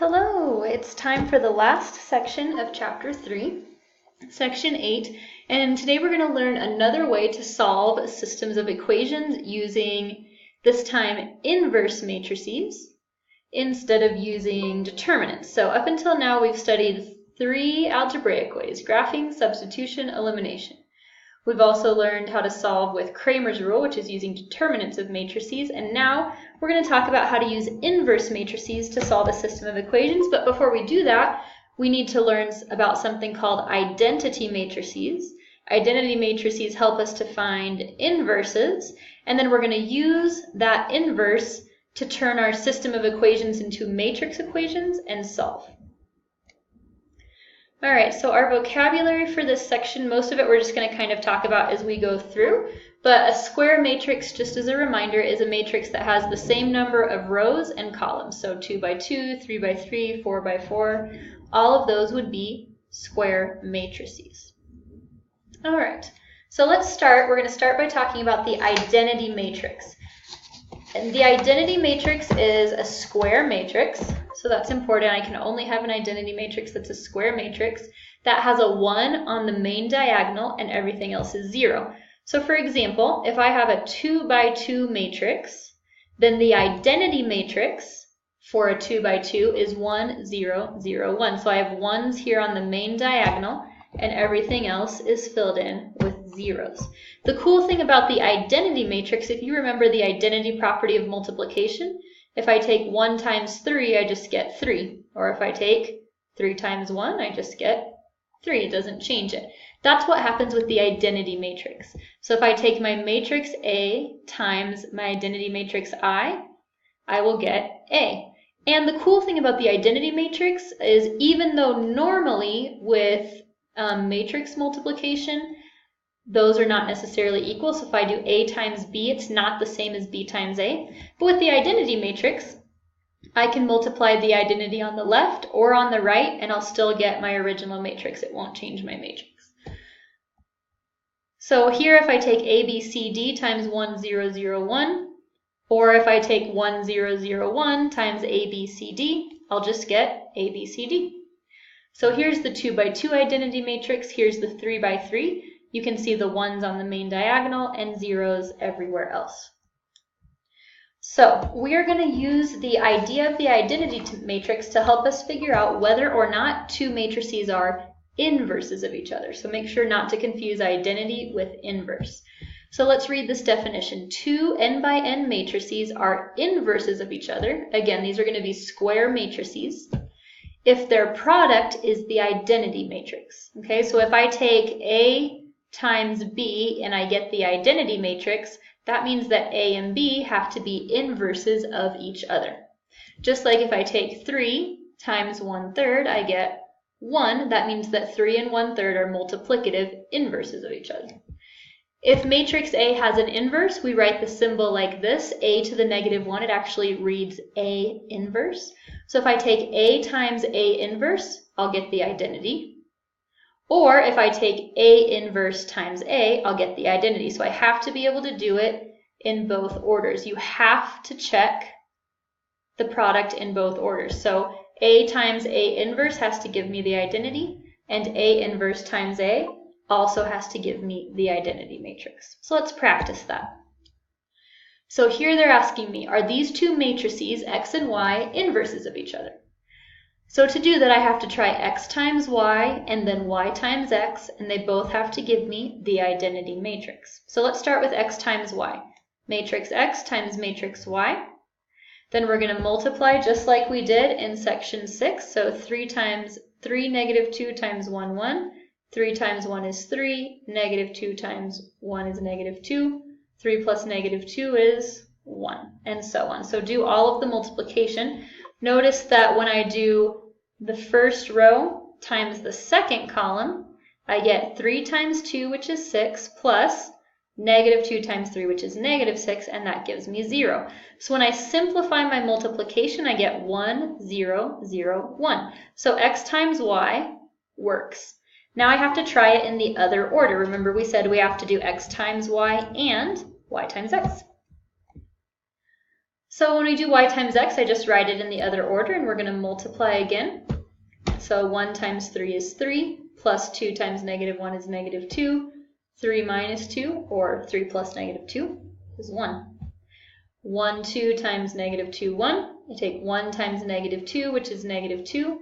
Hello, it's time for the last section of Chapter 3, Section 8, and today we're going to learn another way to solve systems of equations using, this time, inverse matrices instead of using determinants. So up until now we've studied 3 algebraic ways: graphing, substitution, elimination. We've also learned how to solve with Cramer's rule, which is using determinants of matrices, and now we're going to talk about how to use inverse matrices to solve a system of equations. But before we do that, we need to learn about something called identity matrices. Identity matrices help us to find inverses, and then we're going to use that inverse to turn our system of equations into matrix equations and solve. All right, so our vocabulary for this section, most of it we're just going to kind of talk about as we go through, but a square matrix, just as a reminder, is a matrix that has the same number of rows and columns. So 2 by 2, 3 by 3, 4 by 4, all of those would be square matrices. All right, so let's start. We're going to start by talking about the identity matrix. And the identity matrix is a square matrix, so that's important. I can only have an identity matrix that's a square matrix that has a 1 on the main diagonal and everything else is 0. So for example, if I have a 2 by 2 matrix, then the identity matrix for a 2 by 2 is 1, 0, 0, 1. So I have 1s here on the main diagonal and everything else is filled in with zeros. The cool thing about the identity matrix, if you remember the identity property of multiplication, if I take 1 times 3, I just get 3. Or if I take 3 times 1, I just get 3. It doesn't change it. That's what happens with the identity matrix. So if I take my matrix A times my identity matrix I will get A. And the cool thing about the identity matrix is even though normally with matrix multiplication, those are not necessarily equal. So if I do A times B, it's not the same as B times A. But with the identity matrix, I can multiply the identity on the left or on the right, and I'll still get my original matrix. It won't change my matrix. So here, if I take A, B, C, D times 1, 0, 0, 1, or if I take 1, 0, 0, 1 times A, B, C, D, I'll just get A, B, C, D. So here's the 2 by 2 identity matrix. Here's the 3 by 3. You can see the 1s on the main diagonal and 0s everywhere else. So we are going to use the idea of the identity matrix to help us figure out whether or not 2 matrices are inverses of each other. So make sure not to confuse identity with inverse. So let's read this definition. 2 n by n matrices are inverses of each other. Again, these are going to be square matrices if their product is the identity matrix. Okay, so if I take A times B and I get the identity matrix, that means that A and B have to be inverses of each other. Just like if I take 3 times 1/3, I get 1. That means that 3 and 1/3 are multiplicative inverses of each other. If matrix A has an inverse, we write the symbol like this, A to the negative 1. It actually reads A inverse. So if I take A times A inverse, I'll get the identity. Or if I take A inverse times A, I'll get the identity. So I have to be able to do it in both orders. You have to check the product in both orders. So A times A inverse has to give me the identity, and A inverse times A also has to give me the identity matrix. So let's practice that. So here they're asking me, are these 2 matrices, X and Y, inverses of each other? So to do that, I have to try X times Y and then Y times X, and they both have to give me the identity matrix. So let's start with X times Y. Matrix X times matrix Y. Then we're going to multiply just like we did in section 6. So 3 times 3, negative 2 times 1, 1. 3 times 1 is 3. Negative 2 times 1 is negative 2. 3 plus negative 2 is 1, and so on. So do all of the multiplication. Notice that when I do the first row times the second column, I get 3 times 2, which is 6, plus negative 2 times 3, which is negative 6, and that gives me 0. So when I simplify my multiplication, I get 1, 0, 0, 1. So X times Y works. Now I have to try it in the other order. Remember we said we have to do X times Y and Y times X. So when we do y times x, I just write it in the other order, and we're going to multiply again. So 1 times 3 is 3, plus 2 times negative 1 is negative 2, 3 minus 2, or 3 plus negative 2, is 1. 1, 2 times negative 2, 1. I take 1 times negative 2, which is negative 2.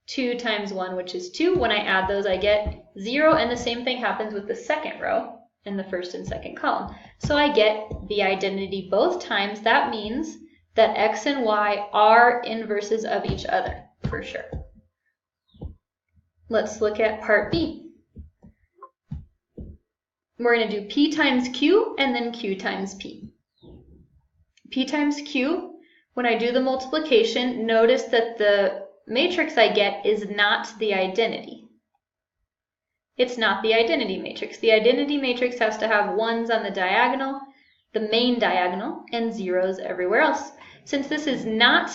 2 times 1, which is 2. When I add those, I get 0, and the same thing happens with the second row in the first and second column. So I get the identity both times. That means that x and y are inverses of each other, for sure. Let's look at part B. We're going to do p times q and then q times p. P times q, when I do the multiplication, notice that the matrix I get is not the identity. It's not the identity matrix. The identity matrix has to have 1s on the diagonal, the main diagonal, and 0s everywhere else. Since this is not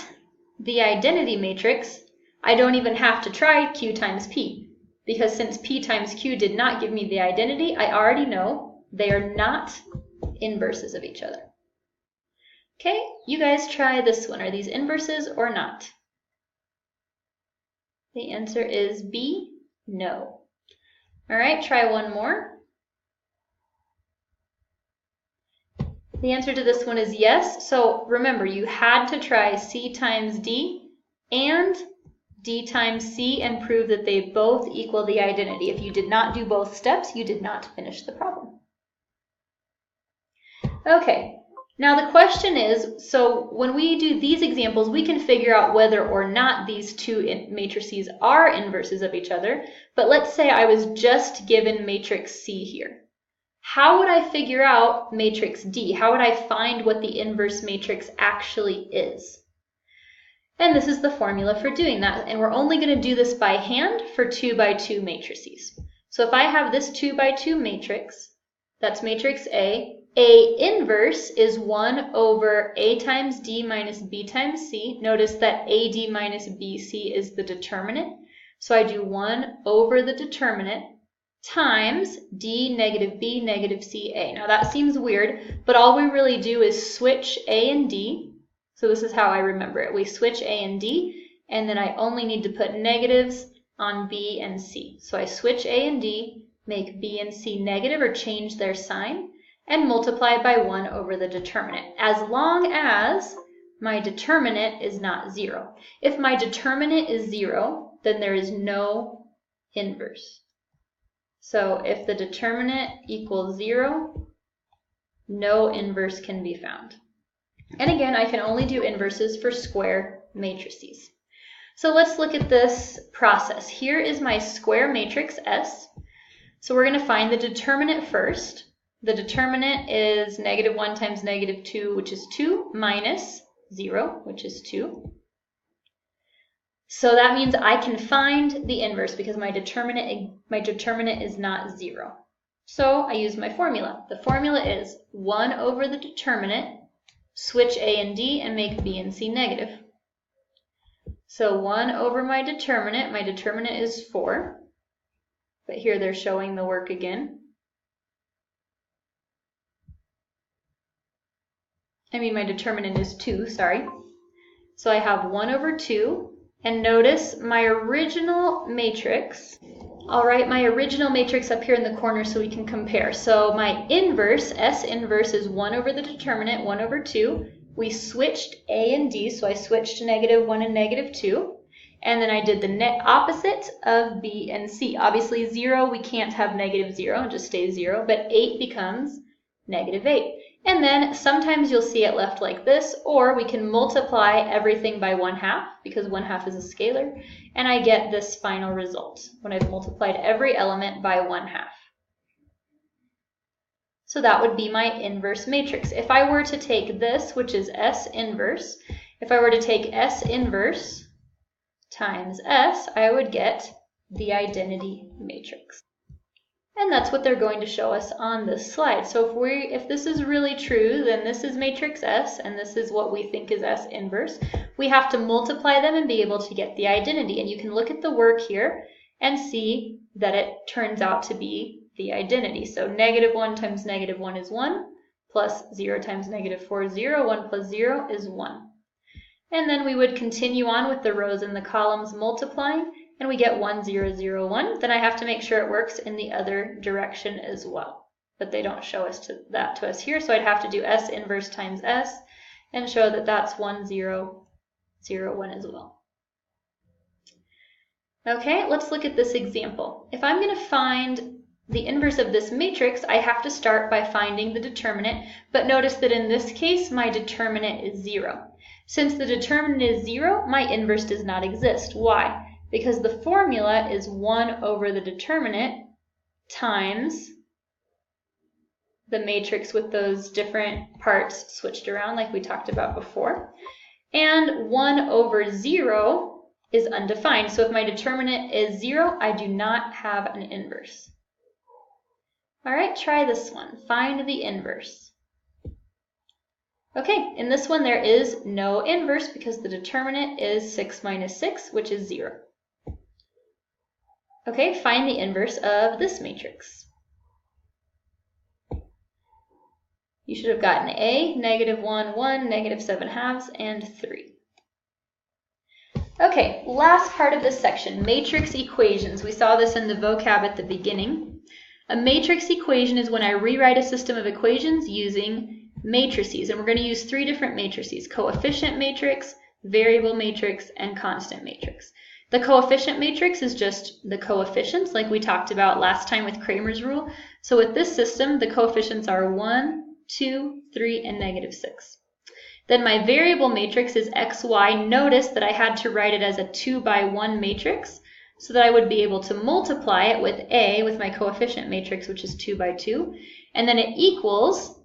the identity matrix, I don't even have to try q times p, because since p times q did not give me the identity, I already know they are not inverses of each other. Okay, you guys try this one. Are these inverses or not? The answer is B, no. All right, try one more. The answer to this one is yes. So remember, you had to try C times D and D times C and prove that they both equal the identity. If you did not do both steps, you did not finish the problem. Okay. Now the question is, so when we do these examples, we can figure out whether or not these two matrices are inverses of each other. But let's say I was just given matrix C here. How would I figure out matrix D? How would I find what the inverse matrix actually is? And this is the formula for doing that. And we're only going to do this by hand for 2 by 2 matrices. So if I have this 2 by 2 matrix, that's matrix A inverse is 1 over A times D minus B times C. Notice that AD minus BC is the determinant. So I do 1 over the determinant times D negative B negative C A. Now that seems weird, but all we really do is switch A and D. So this is how I remember it. We switch A and D, and then I only need to put negatives on B and C. So I switch A and D, make B and C negative or change their sign, and multiply by 1 over the determinant, as long as my determinant is not 0. If my determinant is 0, then there is no inverse. So if the determinant equals 0, no inverse can be found. And again, I can only do inverses for square matrices. So let's look at this process. Here is my square matrix S. So we're going to find the determinant first. The determinant is negative 1 times negative 2, which is 2, minus 0, which is 2. So that means I can find the inverse because my determinant is not 0. So I use my formula. The formula is 1 over the determinant, switch A and D, and make B and C negative. So 1 over my determinant is 4. But here they're showing the work again. My determinant is 2, sorry. So I have 1 over 2, and notice my original matrix. I'll write my original matrix up here in the corner so we can compare. So my inverse, S inverse, is 1 over the determinant, 1 over 2. We switched A and D, so I switched negative 1 and negative 2. And then I did the net opposite of B and C. Obviously 0, we can't have negative 0, it just stays 0, but 8 becomes negative 8. And then sometimes you'll see it left like this, or we can multiply everything by 1/2, because 1/2 is a scalar, and I get this final result when I've multiplied every element by 1/2. So that would be my inverse matrix. If I were to take this, which is S inverse, if I were to take S inverse times S, I would get the identity matrix. And that's what they're going to show us on this slide. So if this is really true, then this is matrix S, and this is what we think is S inverse. We have to multiply them and be able to get the identity. And you can look at the work here and see that it turns out to be the identity. So negative 1 times negative 1 is 1, plus 0 times negative 4, 0. 1 plus 0 is 1. And then we would continue on with the rows and the columns multiplying, and we get 1, 0, 0, 1. Then I have to make sure it works in the other direction as well. But they don't show us that to us here, so I'd have to do S inverse times S and show that that's 1, 0, 0, 1 as well. Okay, let's look at this example. If I'm going to find the inverse of this matrix, I have to start by finding the determinant, but notice that in this case, my determinant is 0. Since the determinant is 0, my inverse does not exist. Why? Because the formula is 1 over the determinant times the matrix with those different parts switched around like we talked about before. And 1 over 0 is undefined. So if my determinant is 0, I do not have an inverse. All right, try this one. Find the inverse. Okay, in this one there is no inverse because the determinant is 6 minus 6, which is 0. Okay, find the inverse of this matrix. You should have gotten A, negative 1, 1, negative 7 halves, and 3. Okay, last part of this section, matrix equations. We saw this in the vocab at the beginning. A matrix equation is when I rewrite a system of equations using matrices, and we're going to use 3 different matrices: coefficient matrix, variable matrix, and constant matrix. The coefficient matrix is just the coefficients like we talked about last time with Cramer's rule. So with this system, the coefficients are 1, 2, 3, and negative 6. Then my variable matrix is xy. Notice that I had to write it as a 2 by 1 matrix so that I would be able to multiply it with A, with my coefficient matrix, which is 2 by 2. And then it equals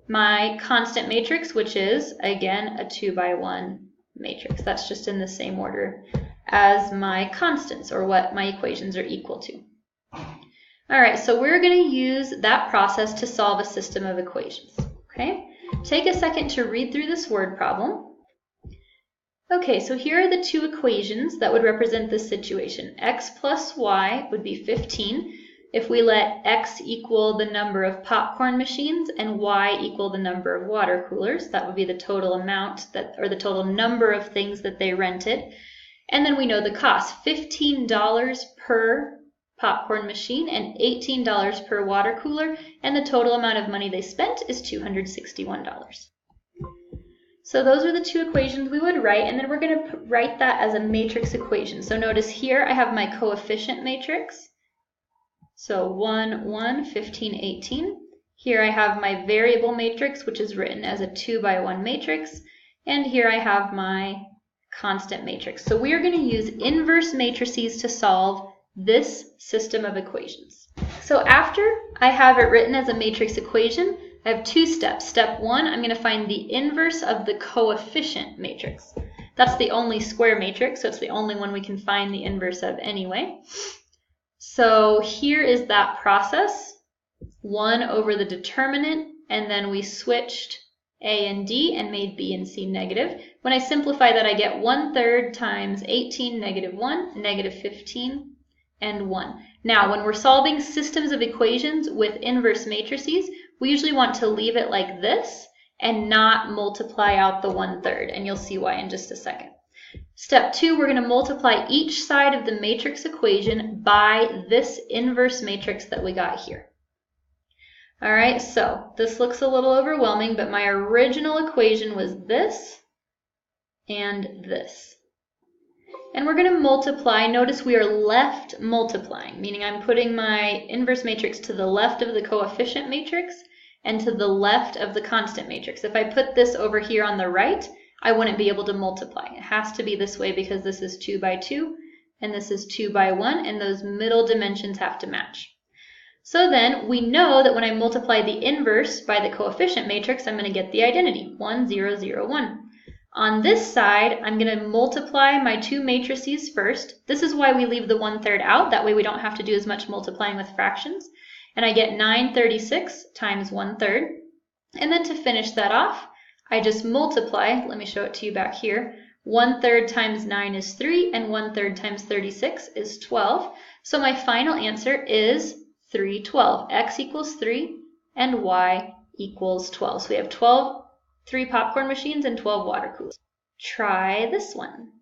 my constant matrix, which is, again, a 2 by 1 matrix. That's just in the same order as my constants, or what my equations are equal to. All right, so we're going to use that process to solve a system of equations. Okay? Take a second to read through this word problem. Okay, so here are the 2 equations that would represent this situation. X plus y would be 15 if we let x equal the number of popcorn machines and y equal the number of water coolers. That would be the total amount or the total number of things that they rented. And then we know the cost, $15 per popcorn machine and $18 per water cooler, and the total amount of money they spent is $261. So those are the 2 equations we would write, and then we're going to write that as a matrix equation. So notice here I have my coefficient matrix. So 1, 1, 15, 18. Here I have my variable matrix, which is written as a 2 by 1 matrix. And here I have my constant matrix. So we are going to use inverse matrices to solve this system of equations. So after I have it written as a matrix equation, I have 2 steps. Step 1, I'm going to find the inverse of the coefficient matrix. That's the only square matrix, so it's the only one we can find the inverse of anyway. So here is that process. 1 over the determinant, and then we switched A and D and made B and C negative. When I simplify that, I get 1/3 times 18, negative 1, negative 15, and 1. Now, when we're solving systems of equations with inverse matrices, we usually want to leave it like this and not multiply out the 1/3, and you'll see why in just a second. Step 2, we're going to multiply each side of the matrix equation by this inverse matrix that we got here. All right, so this looks a little overwhelming, but my original equation was this and this. And we're going to multiply. Notice we are left multiplying, meaning I'm putting my inverse matrix to the left of the coefficient matrix and to the left of the constant matrix. If I put this over here on the right, I wouldn't be able to multiply. It has to be this way because this is 2 by 2 and this is 2 by 1, and those middle dimensions have to match. So then we know that when I multiply the inverse by the coefficient matrix, I'm going to get the identity, 1, 0, 0, 1. On this side, I'm going to multiply my 2 matrices first. This is why we leave the 1/3 out. That way we don't have to do as much multiplying with fractions. And I get 936 times 1/3. And then to finish that off, I just multiply. Let me show it to you back here. 1/3 times 9 is 3, and 1/3 times 36 is 12. So my final answer is 312. X equals 3 and Y equals 12. So we have 3 popcorn machines and 12 water coolers. Try this one.